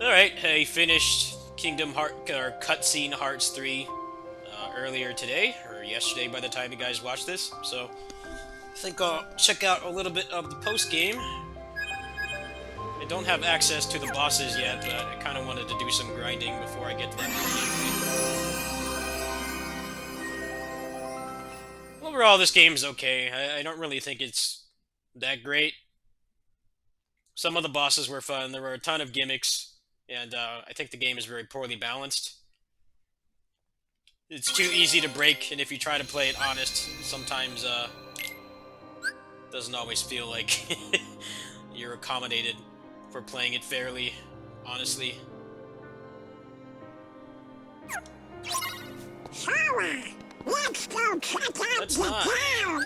Alright, I finished Kingdom Heart or Cutscene Hearts 3 earlier today, or yesterday by the time you guys watch this, so I think I'll check out a little bit of the post-game. I don't have access to the bosses yet, but I kind of wanted to do some grinding before I get to that point. Overall, this game's okay. I don't really think it's that great. Some of the bosses were fun, there were a ton of gimmicks, and I think the game is very poorly balanced. It's too easy to break, and if you try to play it honest, sometimes doesn't always feel like you're accommodated for playing it fairly, honestly. Sarah, let's go check out Let's the not. town.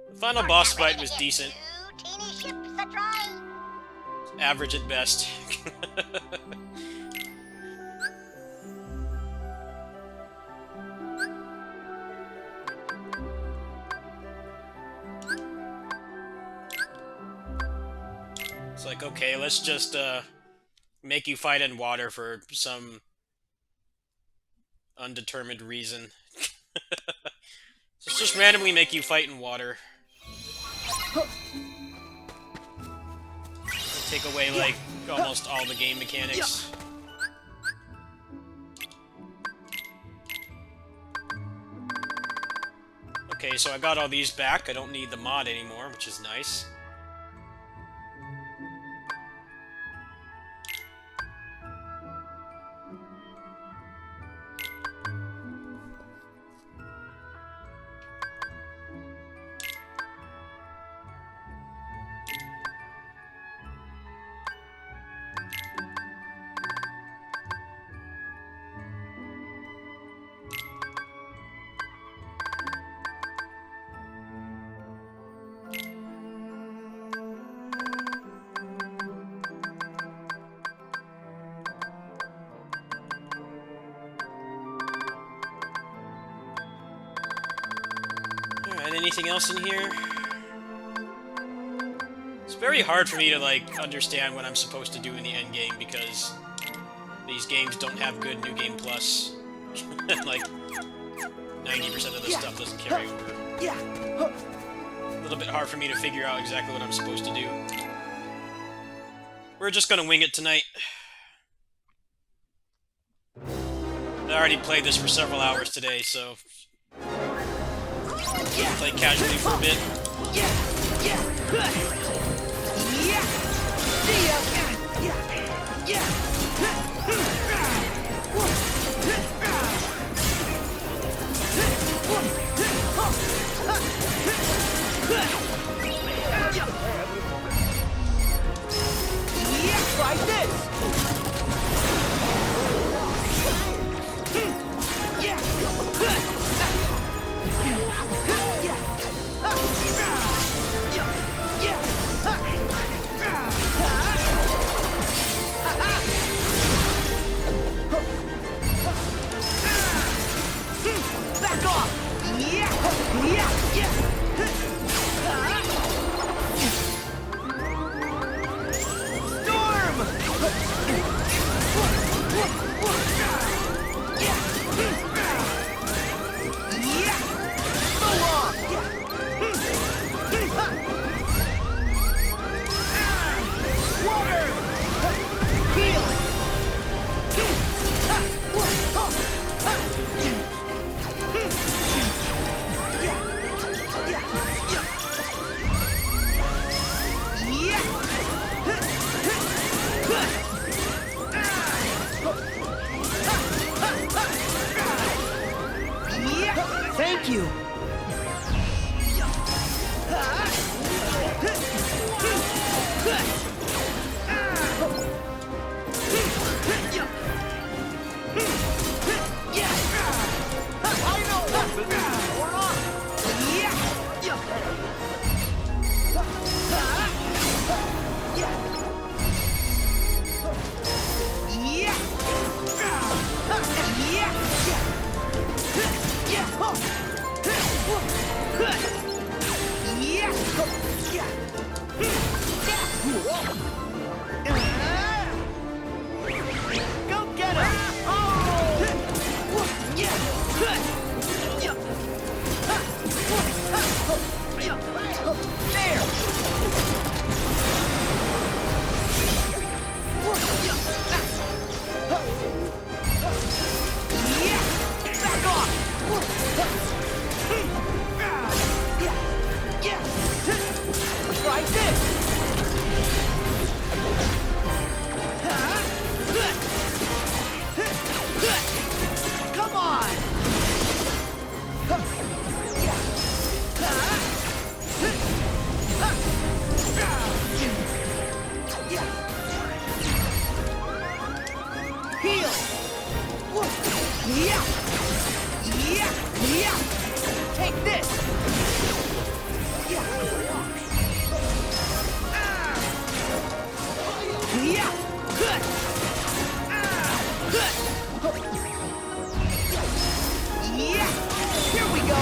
The final boss fight was decent. Teeny ships a try. Average at best. It's like, okay, let's just make you fight in water for some undetermined reason. Just randomly make you fight in water. Take away, like, almost all the game mechanics. Okay, so I got all these back. I don't need the mod anymore, which is nice. Alright, anything else in here? It's very hard for me to, like, understand what I'm supposed to do in the endgame because these games don't have good New Game Plus. Like, 90% of the stuff doesn't carry over. A little bit hard for me to figure out exactly what I'm supposed to do. We're just gonna wing it tonight. I already played this for several hours today, so play casually for a bit. Like this! Back off! Try this! Come on! Heal! Yeah! Yeah! Yeah! Take this! Yeah! Yeah! Here we go!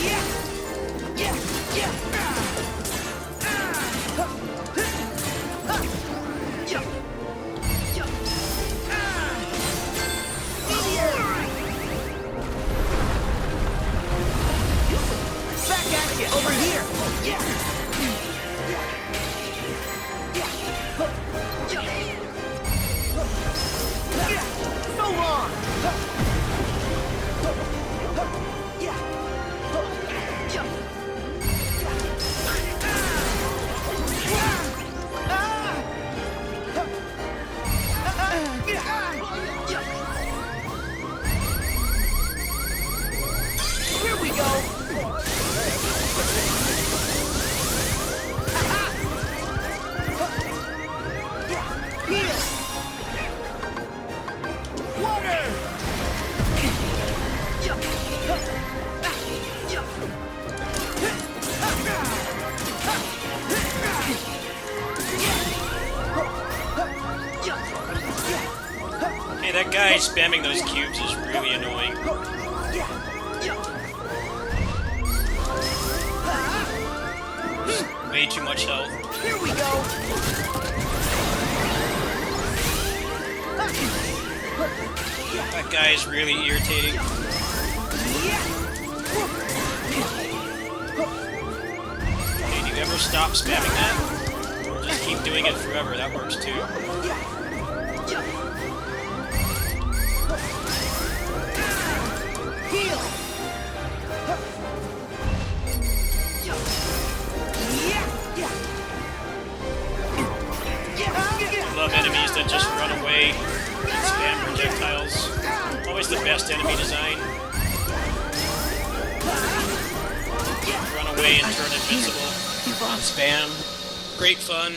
Yeah! Yeah! Yeah! Back at you! Over here! Yeah! So long! Here we go! Heal! Water! Hey, that guy spamming those cubes is really annoying. Way too much health. Here we go! That guy is really irritating. Hey, do you ever stop spamming that? Or just keep doing it forever? That works too. Heal! I love enemies that just run away and spam projectiles. Always the best enemy design. Run away and turn invincible on spam. Great fun.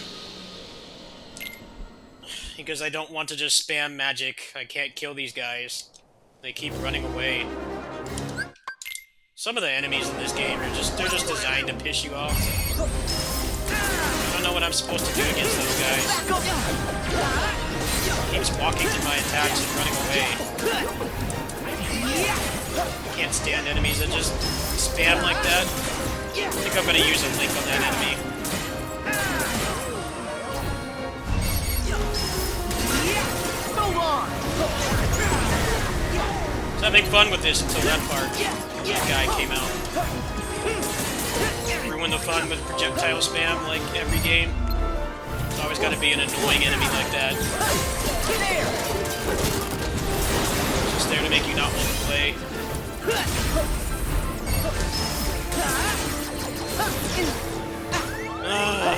Because I don't want to just spam magic. I can't kill these guys. They keep running away. Some of the enemies in this game are they're just designed to piss you off. I don't know what I'm supposed to do against those guys. Keeps walking through my attacks and running away. Can't stand enemies that just spam like that. I think I'm gonna use a link on that enemy. So long! I was having fun with this until that part. That guy came out. Ruin the fun with projectile spam like every game. There's always gotta be an annoying enemy like that. Just there to make you not want to play.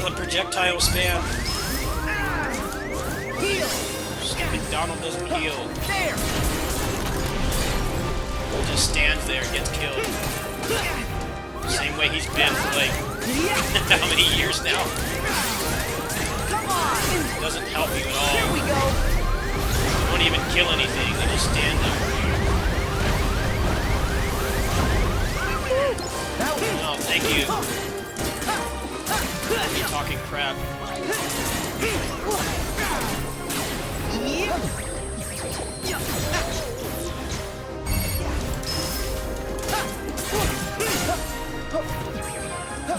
The projectile spam. McDonald doesn't heal. Just stands there and gets killed. Same way he's been for like how many years now? Doesn't help you at all. Won't even kill anything, they just stand there. Oh, thank you. You're talking crap.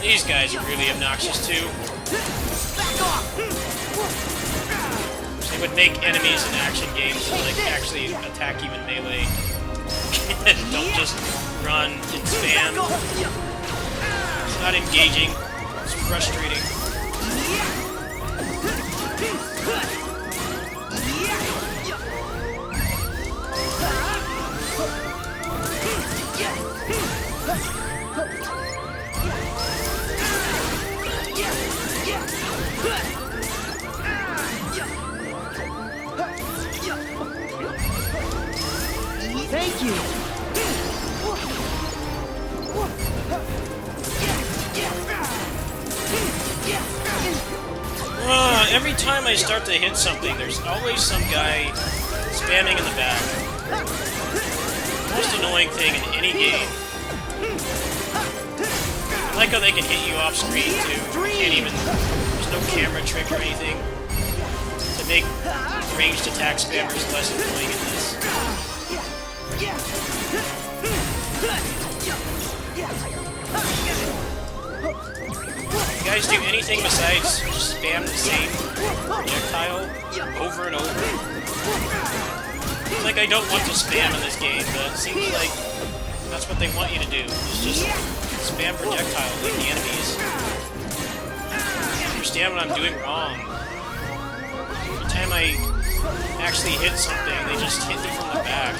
These guys are really obnoxious too. They would make enemies in action games that like actually attack you in melee. Don't just run and spam. It's not engaging. It's frustrating. Thank you. Every time I start to hit something, there's always some guy spamming in the back. Most annoying thing in any game. I like how they can hit you off screen too. You can't even. There's no camera trick or anything to make ranged attack spammers less annoying in this. You guys do anything besides just spam the same projectile over and over? It's like I don't want to spam in this game, but it seems like that's what they want you to do. Is just spam projectile like the enemies. I don't understand what I'm doing wrong. Every time I actually hit something, they just hit me from the back.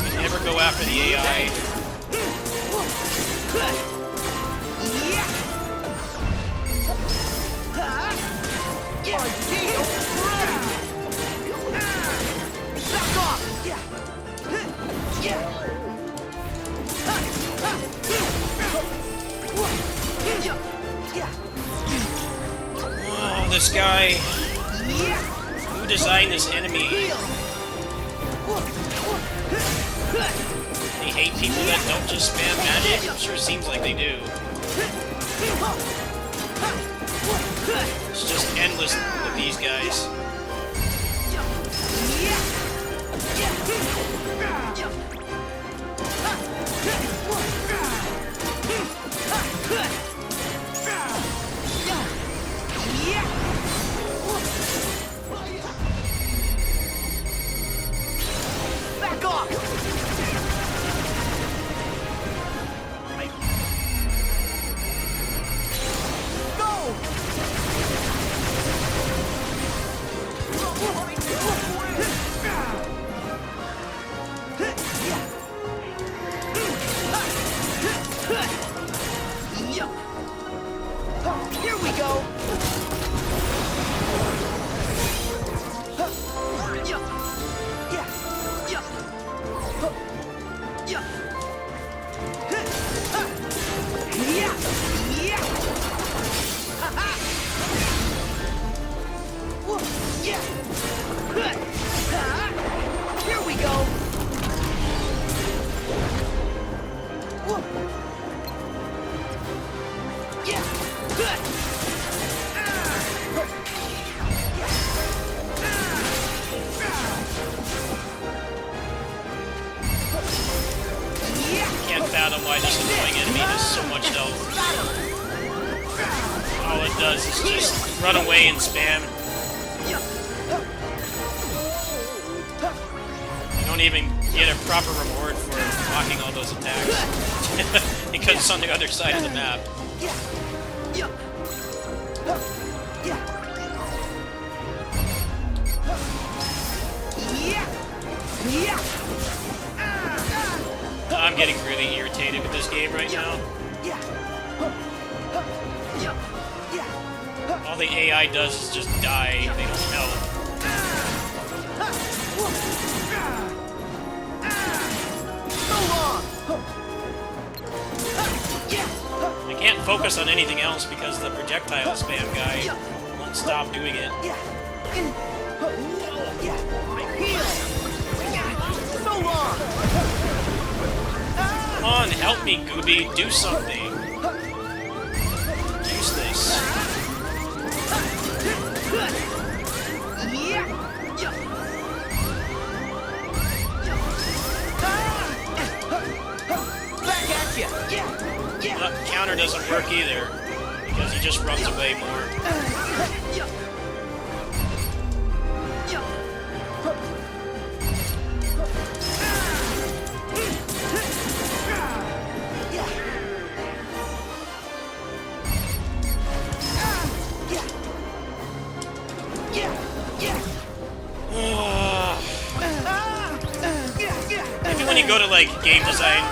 They never go after the AI. Oh, this guy. Who designed this enemy? They hate people that don't just spam magic? It sure seems like they do. It's just endless with these guys. Back off! Here we go! Here we go! Can't fathom why this annoying enemy has so much health. All it does is just run away and spam. You don't even get a proper reward for blocking all those attacks. Because it's on the other side of the map. I'm getting really irritated with this game right now. All the AI does is just die, they don't help. I can't focus on anything else because the projectile spam guy won't stop doing it. So long! Come on, help me, Gooby, do something. Use this. Counter doesn't work either, because he just runs away more. Maybe when you go to like game design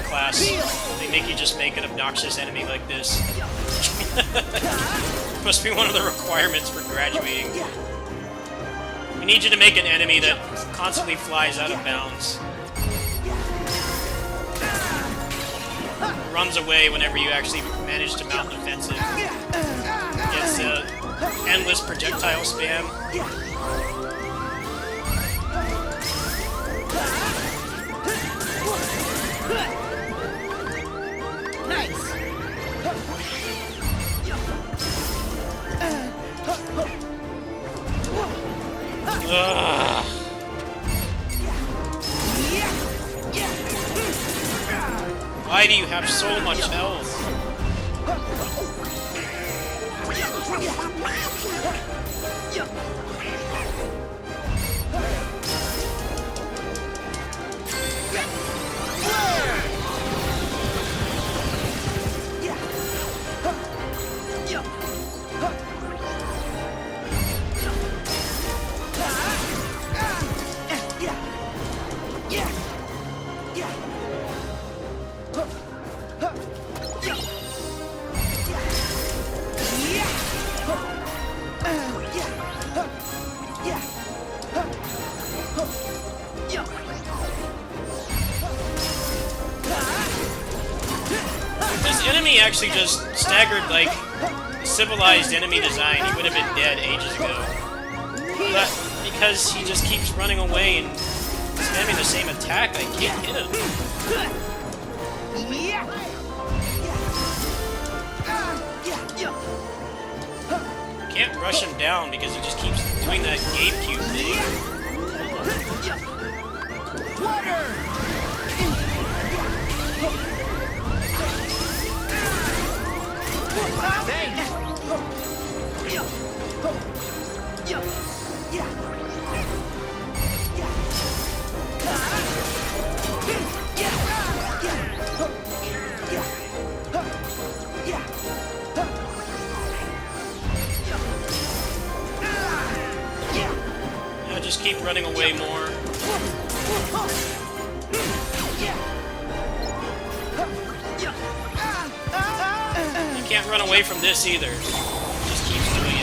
class, they make you just make an obnoxious enemy like this. Must be one of the requirements for graduating. We need you to make an enemy that constantly flies out of bounds. Runs away whenever you actually manage to mount an offensive. Gets endless projectile spam. Nice. Ugh. Why do you have so much health? This enemy actually just staggered like civilized enemy design. He would have been dead ages ago. But because he just keeps running away and spamming the same attack, I can't hit him. Can't rush him down because he just keeps doing that GameCube thing. Yeah, just keep running away more. You can't run away from this either. Just keeps doing it.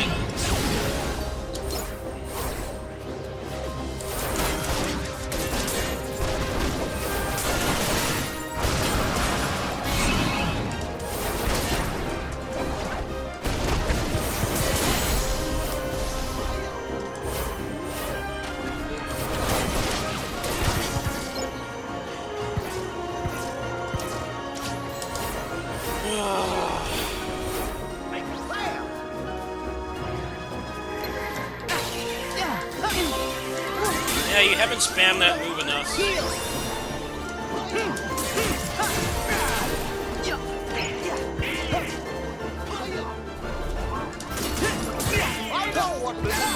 Yeah, you haven't spammed that move enough.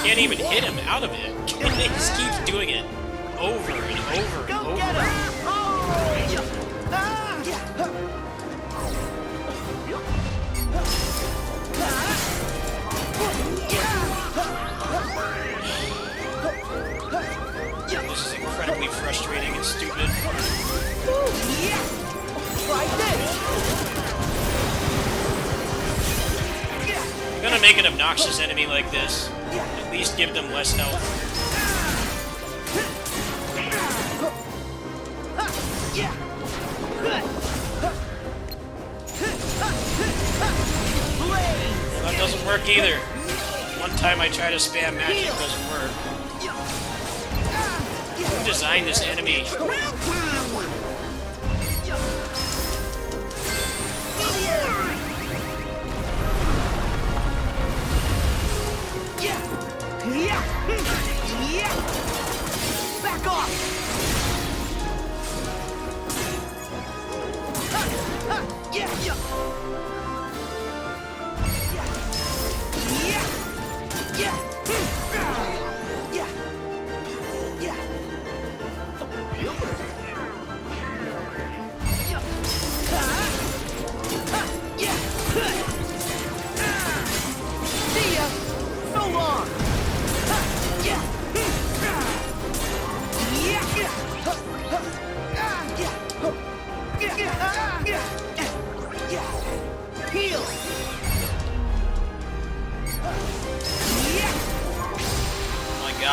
Can't even hit him out of it. He just keeps doing it over and over and over. This is incredibly frustrating and stupid. Like this. I'm gonna make an obnoxious enemy like this. At least give them less health. That doesn't work either. One time I try to spam magic, it doesn't work. Who designed this enemy? Back off!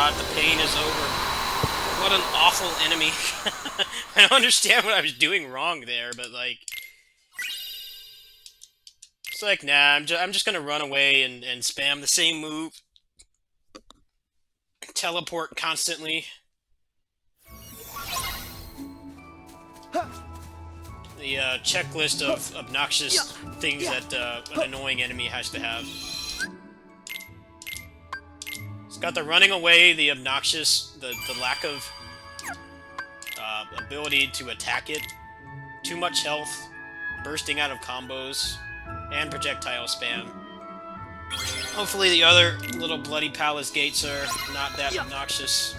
god, the pain is over. What an awful enemy. I don't understand what I was doing wrong there, but like... It's like, nah, I'm just gonna run away and spam the same move. Teleport constantly. The checklist of obnoxious things that an annoying enemy has to have. It's got the running away, the obnoxious, the lack of ability to attack it, too much health, bursting out of combos, and projectile spam. Hopefully the other little bloody palace gates are not that obnoxious.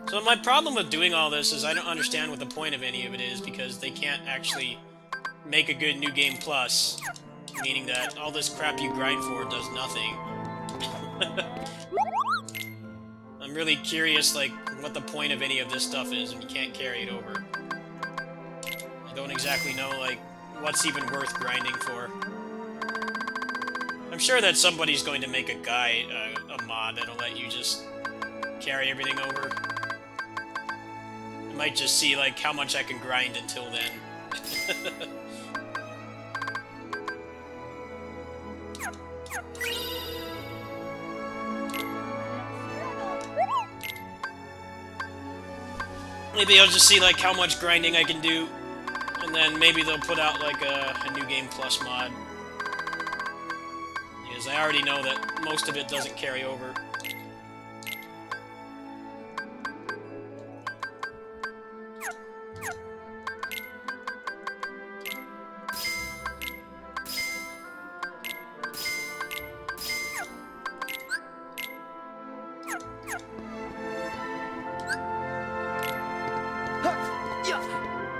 So my problem with doing all this is I don't understand what the point of any of it is, because they can't actually make a good New Game Plus, meaning that all this crap you grind for does nothing. I'm really curious, like, what the point of any of this stuff is when you can't carry it over. I don't exactly know, like, what's even worth grinding for. I'm sure that somebody's going to make a guide, a mod that'll let you just carry everything over. I might just see, like, how much I can grind until then. Maybe I'll just see, like, how much grinding I can do, and then maybe they'll put out, like, a New Game Plus mod. Because I already know that most of it doesn't carry over.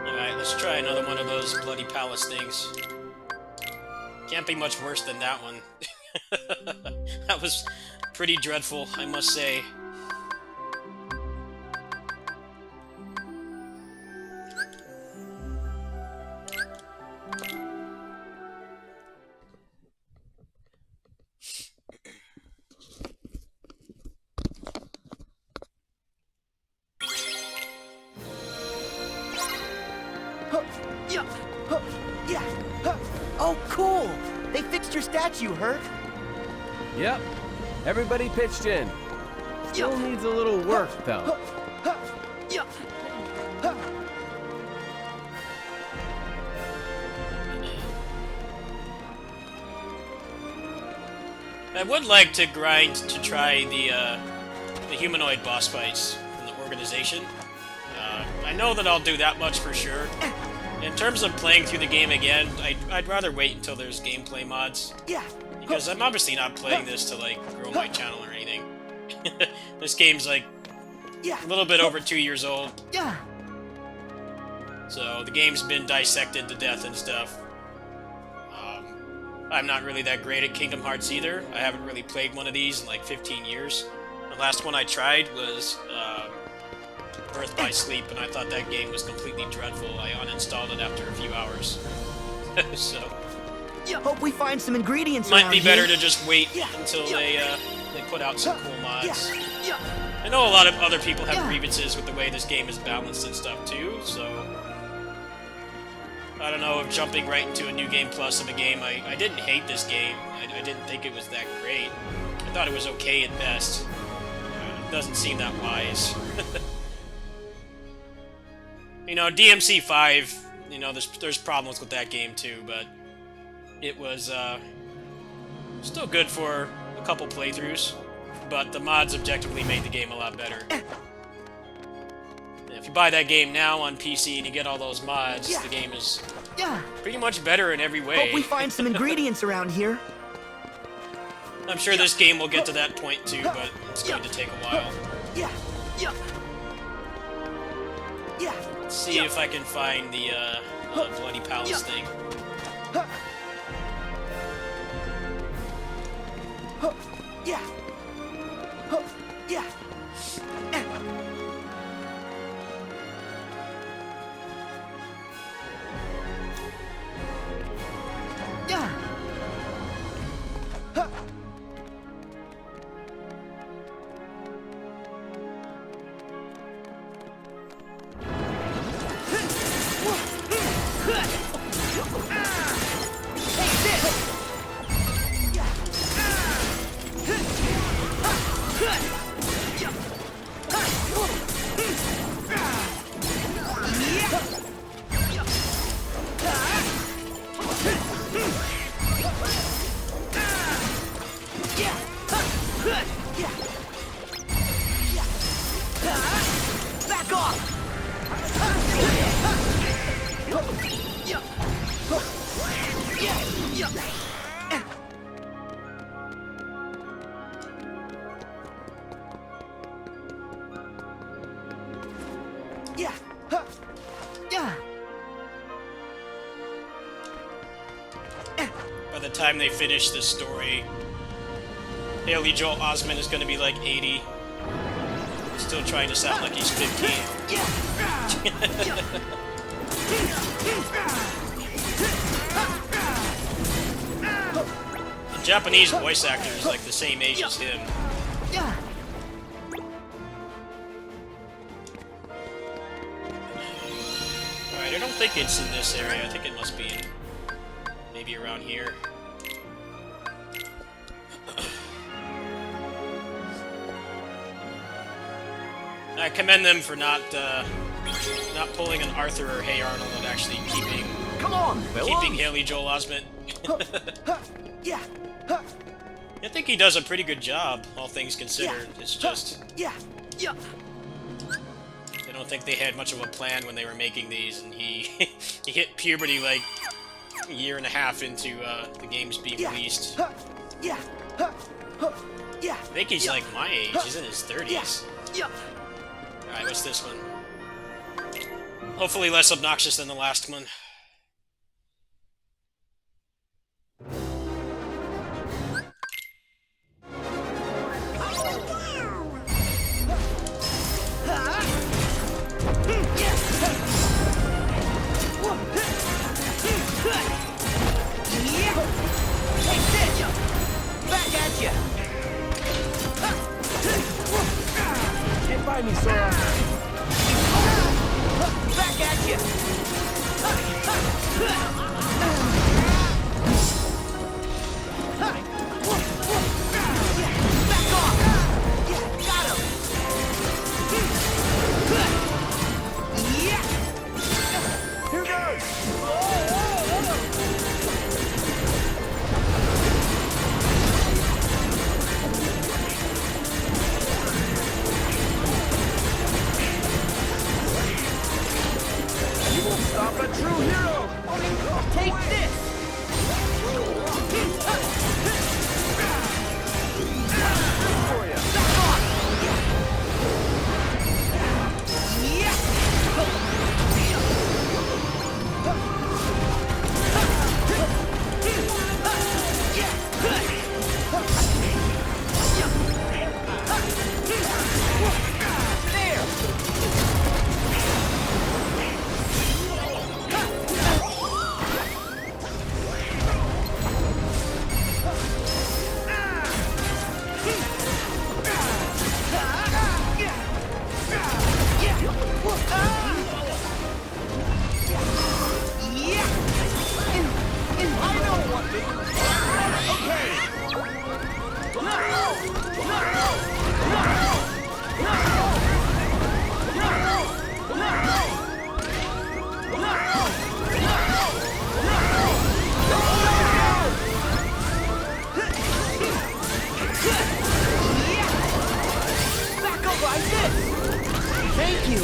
Alright, let's try another one of those bloody palace things. Can't be much worse than that one. That was pretty dreadful, I must say. Oh, cool! They fixed your statue, Hurt. Yep. Everybody pitched in. Still needs a little work, though. I would like to grind to try the humanoid boss fights from the organization. I know that I'll do that much for sure. In terms of playing through the game again, I'd rather wait until there's gameplay mods. Because I'm obviously not playing this to, like, grow my channel or anything. This game's, like, a little bit over 2 years old. So, the game's been dissected to death and stuff. I'm not really that great at Kingdom Hearts either. I haven't really played one of these in, like, 15 years. The last one I tried was Birth by Sleep, and I thought that game was completely dreadful. I uninstalled it after a few hours. So... Hope we find some ingredients might around be better here. to just wait until they put out some cool mods. I know a lot of other people have grievances with the way this game is balanced and stuff too, so... I don't know if jumping right into a New Game Plus of a game, I didn't hate this game. I didn't think it was that great. I thought it was okay at best. It doesn't seem that wise. You know, DMC 5, you know, there's problems with that game too, but it was still good for a couple playthroughs, but the mods objectively made the game a lot better. If you buy that game now on PC and you get all those mods, the game is pretty much better in every way. Hope we find some ingredients around here. I'm sure this game will get to that point too, but it's going to take a while. Let's see if I can find the Bloody Palace thing. Yeah. Huh. Yeah. By the time they finish this story, Haley Joel Osment is going to be like 80. Still trying to sound like he's 15. The Japanese voice actor is like the same age as him. Yeah. Alright, I don't think it's in this area. I think it must be in maybe around here. I commend them for not pulling an Arthur or Hey Arnold and actually keeping Come on, Haley Joel Osment. Yeah. I think he does a pretty good job, all things considered. It's just Yeah. Yeah. I don't think they had much of a plan when they were making these, and he he hit puberty like a year and a half into the games being released. Yeah. Yeah. I think he's like my age. He's in his 30s. Yeah. Alright, what's this one? Hopefully less obnoxious than the last one. Back at you. Get by me, Sora. Back at you. Back off. Yeah, got him. Yeah. Here goes. You won't stop a true hero. Take this. For ya. Back off. Yeah. Back up like this. Thank you.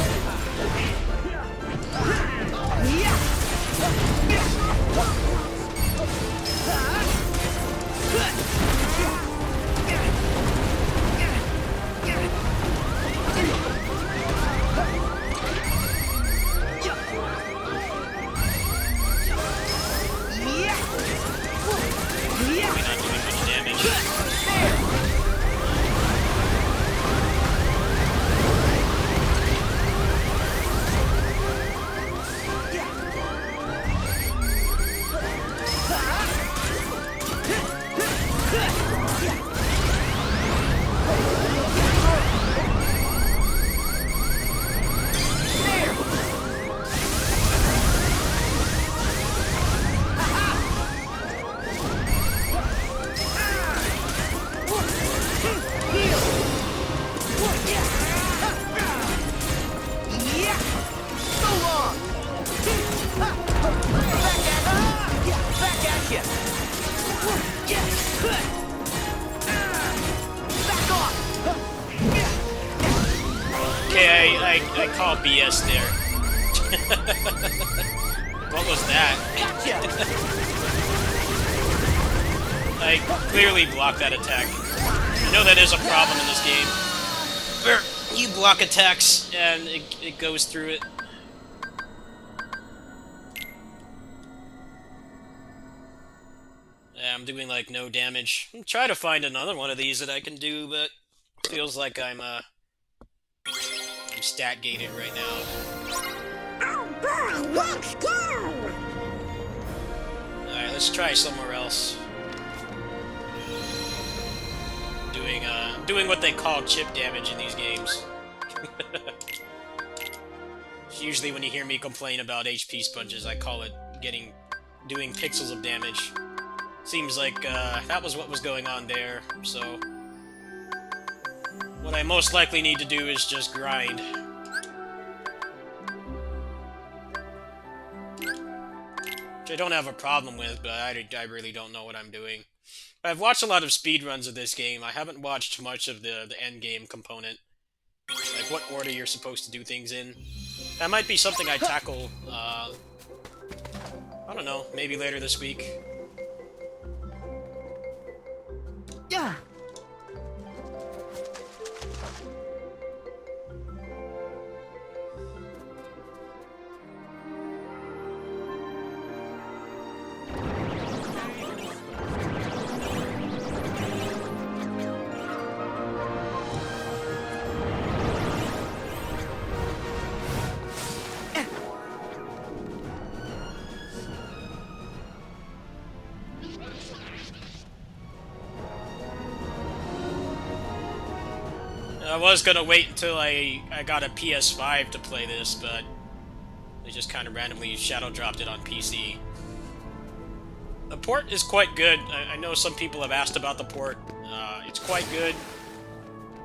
Probably not doing much damage. Okay, I call BS there. What was that? Gotcha! I clearly blocked that attack. I know that is a problem in this game, where you block attacks and it goes through it. Yeah, I'm doing like no damage. I'm trying to find another one of these that I can do, but it feels like I'm stat gated right now. Oh boy, let's go! Alright, let's try somewhere else. Doing what they call chip damage in these games. Usually when you hear me complain about HP sponges, I call it doing pixels of damage. Seems like that was what was going on there, so what I most likely need to do is just grind. Which I don't have a problem with, but I really don't know what I'm doing. I've watched a lot of speedruns of this game. I haven't watched much of the endgame component. Like what order you're supposed to do things in. That might be something I tackle, I don't know, maybe later this week. Yeah. I was gonna wait until I got a PS5 to play this, but they just kind of randomly shadow dropped it on PC. The port is quite good. I know some people have asked about the port. It's quite good.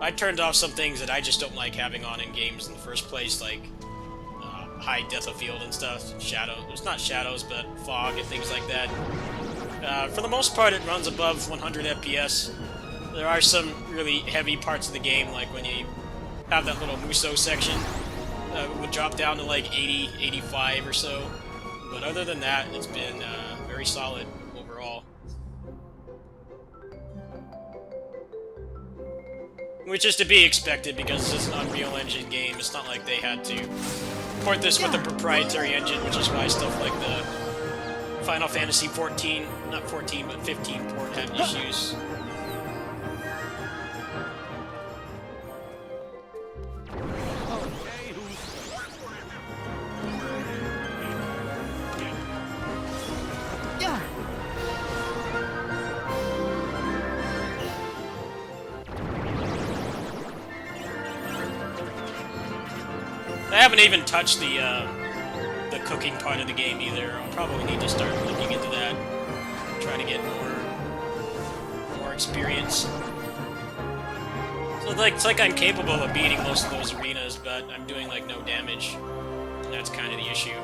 I turned off some things that I just don't like having on in games in the first place, like high depth of field and stuff, shadow. It's not shadows, but fog and things like that. For the most part, it runs above 100 FPS. There are some really heavy parts of the game, like when you have that little Muso section, it would drop down to like 80, 85 or so. But other than that, it's been very solid overall. Which is to be expected because this is an Unreal Engine game. It's not like they had to port this with a proprietary engine, which is why stuff like the Final Fantasy 14, not 14, but 15 port had issues. I haven't even touched the cooking part of the game either. I'll probably need to start looking into that. Try to get more experience. So it's like I'm capable of beating most of those arenas, but I'm doing like no damage. And that's kind of the issue.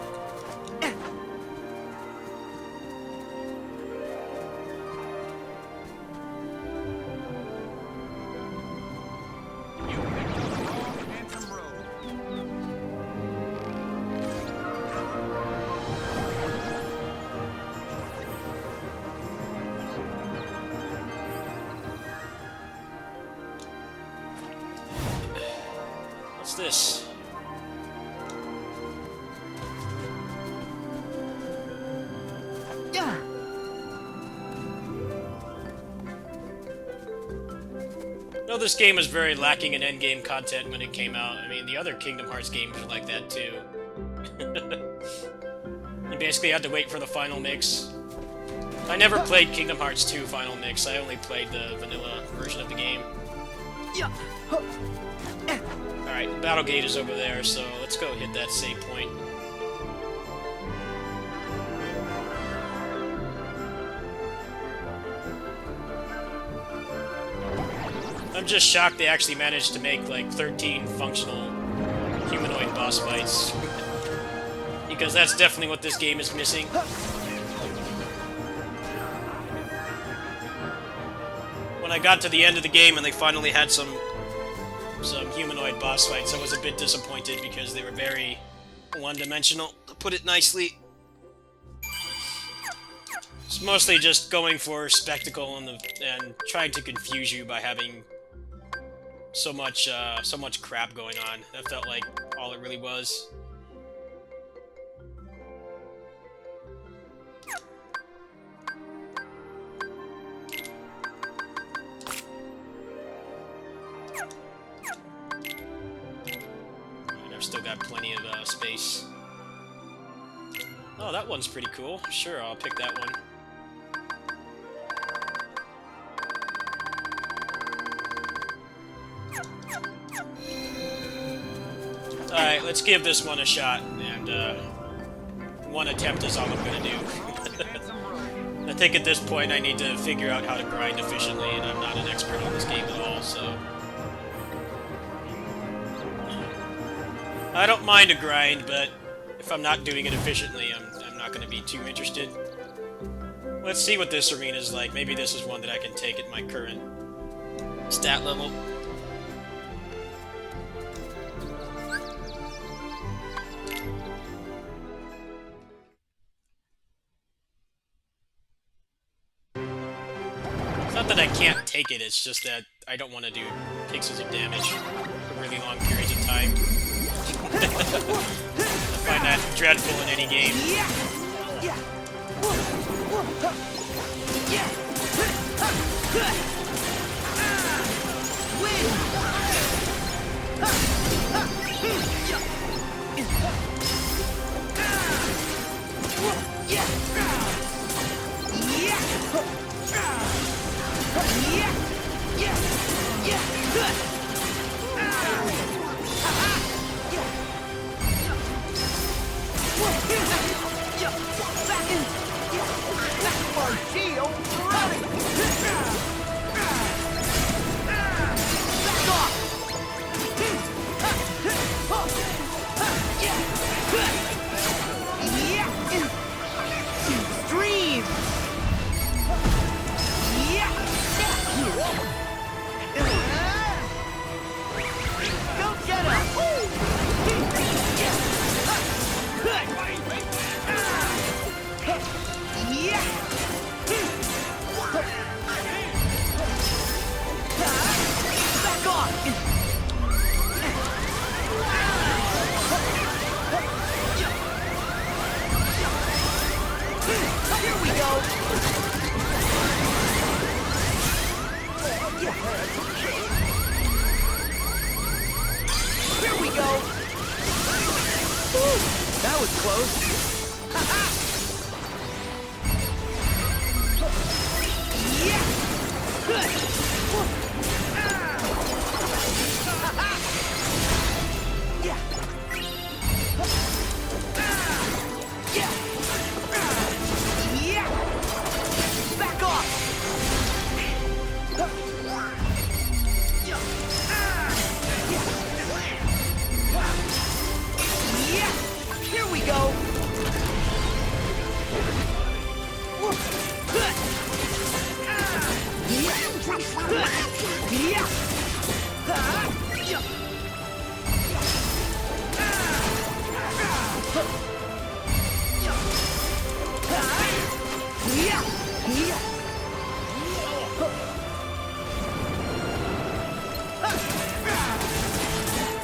What's this? Yeah. No, this game was very lacking in endgame content when it came out. I mean, the other Kingdom Hearts games were like that too. You basically had to wait for the final mix. I never played Kingdom Hearts 2 Final Mix. I only played the vanilla version of the game. Yeah. Alright, the battle gate is over there, so let's go hit that save point. I'm just shocked they actually managed to make like 13 functional humanoid boss fights. Because that's definitely what this game is missing. When I got to the end of the game and they finally had some humanoid boss fights, I was a bit disappointed because they were very one-dimensional, to put it nicely. It's mostly just going for spectacle and trying to confuse you by having so much crap going on. That felt like all it really was. And I've still got plenty of space. Oh, that one's pretty cool. Sure, I'll pick that one. Alright, let's give this one a shot, and one attempt is all I'm gonna do. I think at this point I need to figure out how to grind efficiently, and I'm not an expert on this game at all, so... I don't mind a grind, but if I'm not doing it efficiently, I'm not gonna be too interested. Let's see what this arena is like. Maybe this is one that I can take at my current stat level. It's not that I can't take it, it's just that I don't want to do pixels of damage for really long periods of time. I find that dreadful in any game. That was close. Back off. Here we go.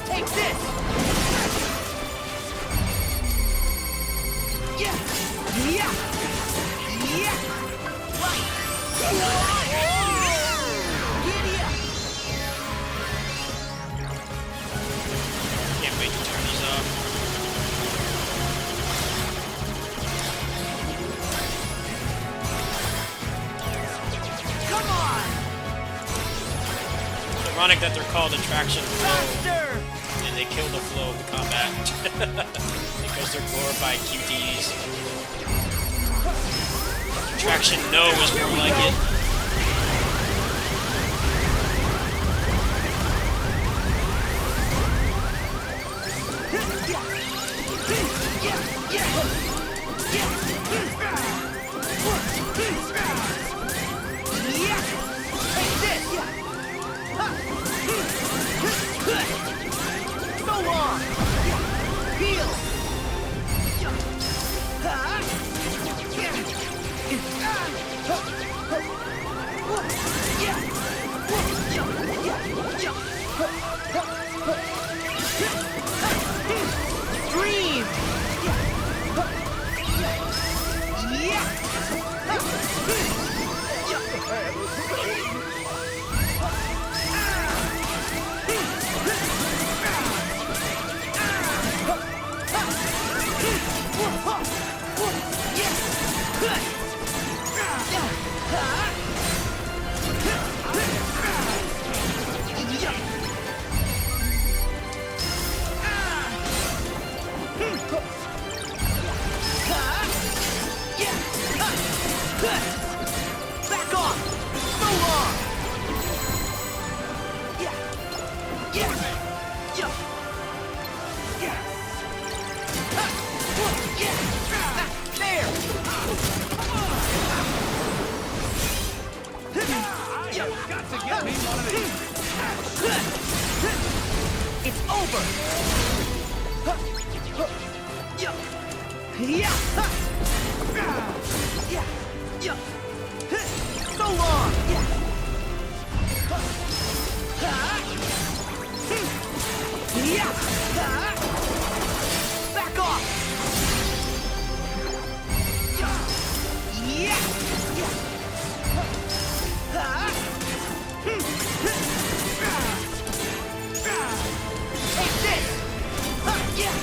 Take this. Can't wait to turn these off. Come on. It's ironic that they're called attraction flow, Faster. and they kill the flow of the combat. Because they're glorified QTs. Attraction no is more like it. So long. Heal. Back off! So long! Yeah! Yeah! Yeah! Yeah! There! You've got to get me one of these. It's over! Yeah! Yeah! Yeah! So long! Yeah! Yeah! Back off! Yeah! Yeah! Take this! Yeah!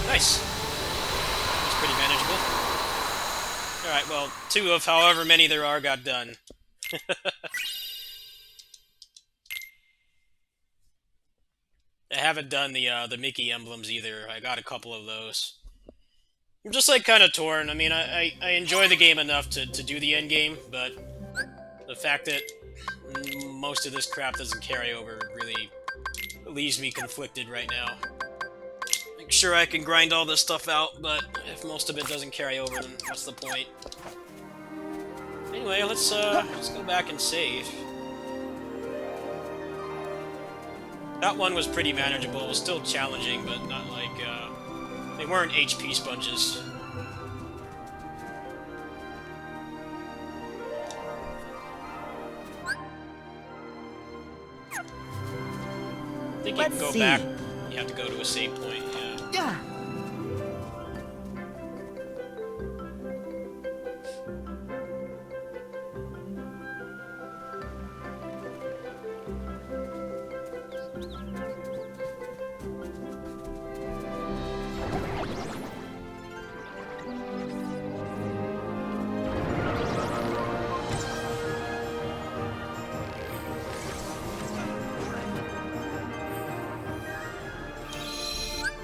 Nice. That's pretty manageable. Alright, well, 2 of however many there are got done. I haven't done the Mickey emblems either. I got a couple of those. I'm just like kind of torn. I mean, I enjoy the game enough to do the end game, but the fact that most of this crap doesn't carry over really leaves me conflicted right now. Make sure I can grind all this stuff out, but if most of it doesn't carry over, then what's the point? Anyway, let's go back and save. That one was pretty manageable. It was still challenging, but not like, they weren't HP sponges. I think you can go back. You have to go to a save point, yeah. Yeah!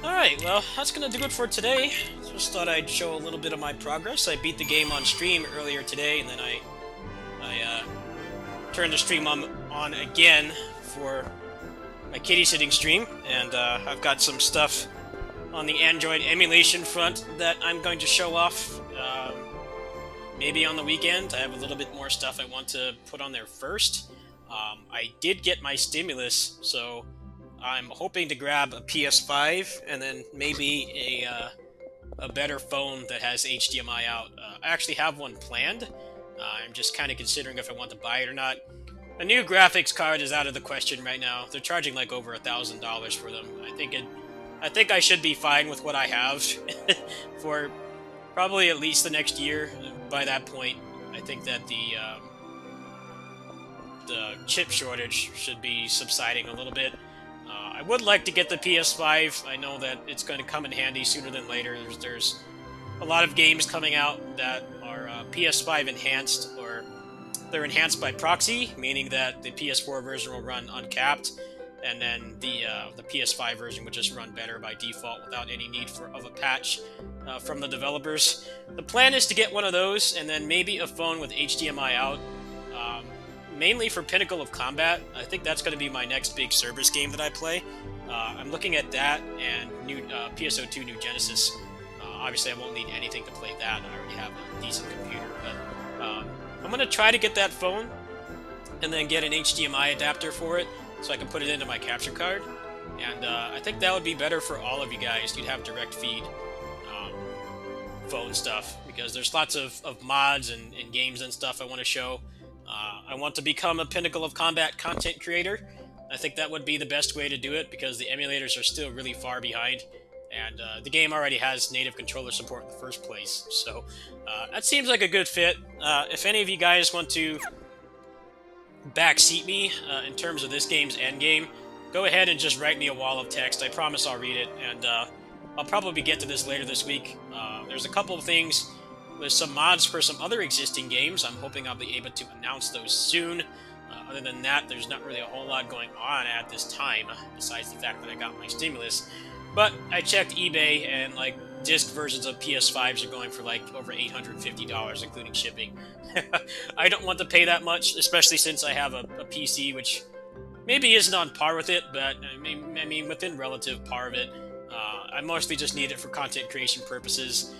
Alright, well, that's gonna do it for today. Just thought I'd show a little bit of my progress. I beat the game on stream earlier today, and then I turned the stream on again for my kitty sitting stream, and I've got some stuff on the Android emulation front that I'm going to show off maybe on the weekend. I have a little bit more stuff I want to put on there first. I did get my stimulus, so I'm hoping to grab a PS5 and then maybe a better phone that has HDMI out. I actually have one planned. I'm just kind of considering if I want to buy it or not. A new graphics card is out of the question right now. They're charging like over $1,000 for them. I think I should be fine with what I have for probably at least the next year. By that point, I think that the chip shortage should be subsiding a little bit. I would like to get the PS5. I know that it's going to come in handy sooner than later. There's a lot of games coming out that are PS5 enhanced, or they're enhanced by proxy, meaning that the PS4 version will run uncapped, and then the PS5 version would just run better by default without any need of a patch from the developers. The plan is to get one of those, and then maybe a phone with HDMI out, mainly for Pinnacle of Combat. I think that's going to be my next big Cerberus game that I play. I'm looking at that and new PSO2 New Genesis. Obviously, I won't need anything to play that. I already have a decent computer, but I'm going to try to get that phone and then get an HDMI adapter for it so I can put it into my capture card. And I think that would be better for all of you guys. You'd have direct feed phone stuff, because there's lots of mods and games and stuff I want to show I want to become a Pinnacle of Combat content creator. I think that would be the best way to do it because the emulators are still really far behind, and the game already has native controller support in the first place. So that seems like a good fit. If any of you guys want to backseat me in terms of this game's endgame, go ahead and just write me a wall of text. I promise I'll read it, and I'll probably get to this later this week. There's a couple of things with some mods for some other existing games. I'm hoping I'll be able to announce those soon. Other than that, there's not really a whole lot going on at this time, besides the fact that I got my stimulus. But I checked eBay, and like disc versions of PS5s are going for like over $850, including shipping. I don't want to pay that much, especially since I have a PC, which maybe isn't on par with it, but I mean within relative par of it. I mostly just need it for content creation purposes.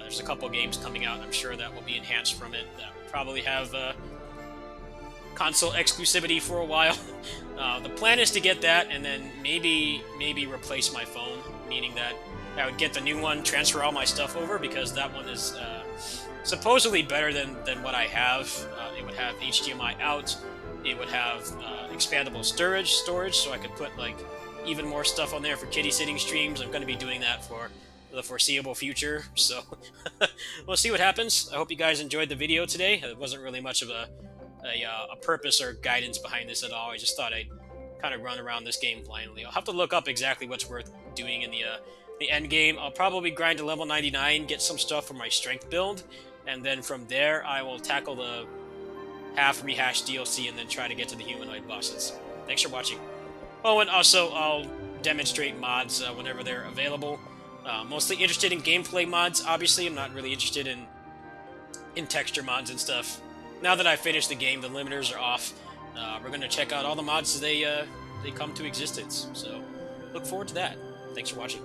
There's a couple games coming out, I'm sure, that will be enhanced from it, that will probably have console exclusivity for a while. The plan is to get that, and then maybe replace my phone, meaning that I would get the new one, transfer all my stuff over, because that one is supposedly better than what I have. It would have HDMI out, it would have expandable storage, so I could put like even more stuff on there for kitty sitting streams. I'm going to be doing that for the foreseeable future, so we'll see what happens. I hope you guys enjoyed the video today. It wasn't really much of a purpose or guidance behind this at all. I just thought I'd kind of run around this game blindly. I'll have to look up exactly what's worth doing in the end game. I'll probably grind to level 99, get some stuff for my strength build, and then from there I will tackle the half rehashed DLC and then try to get to the humanoid bosses. Thanks for watching. Oh, and also I'll demonstrate mods whenever they're available. Mostly interested in gameplay mods, obviously. I'm not really interested in texture mods and stuff. Now that I've finished the game, the limiters are off. We're going to check out all the mods as they come to existence. So look forward to that. Thanks for watching.